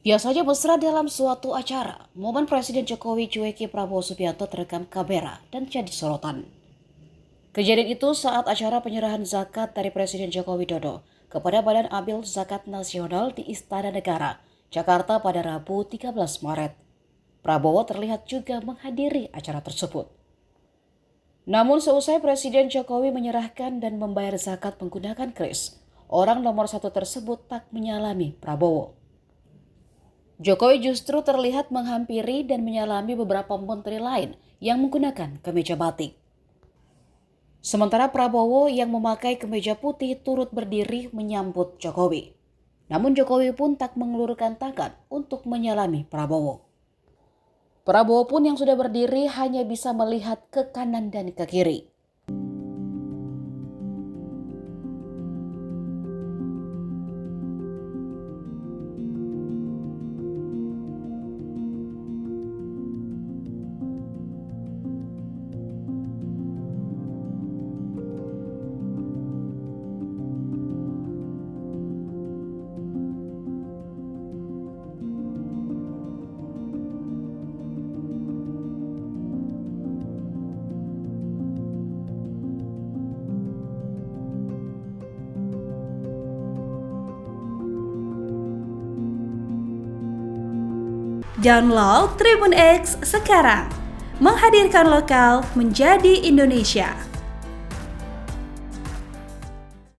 Biasanya mesra dalam suatu acara, momen Presiden Jokowi cueki Prabowo Subianto terekam kamera dan jadi sorotan. Kejadian itu saat acara penyerahan zakat dari Presiden Joko Widodo kepada Badan Amil Zakat Nasional di Istana Negara, Jakarta pada Rabu 13 Maret. Prabowo terlihat juga menghadiri acara tersebut. Namun seusai Presiden Jokowi menyerahkan dan membayar zakat menggunakan kris, orang nomor satu tersebut tak menyalami Prabowo. Jokowi justru terlihat menghampiri dan menyalami beberapa menteri lain yang menggunakan kemeja batik. Sementara Prabowo yang memakai kemeja putih turut berdiri menyambut Jokowi. Namun Jokowi pun tak mengulurkan tangan untuk menyalami Prabowo. Prabowo pun yang sudah berdiri hanya bisa melihat ke kanan dan ke kiri. Download Tribun X sekarang, menghadirkan lokal menjadi Indonesia.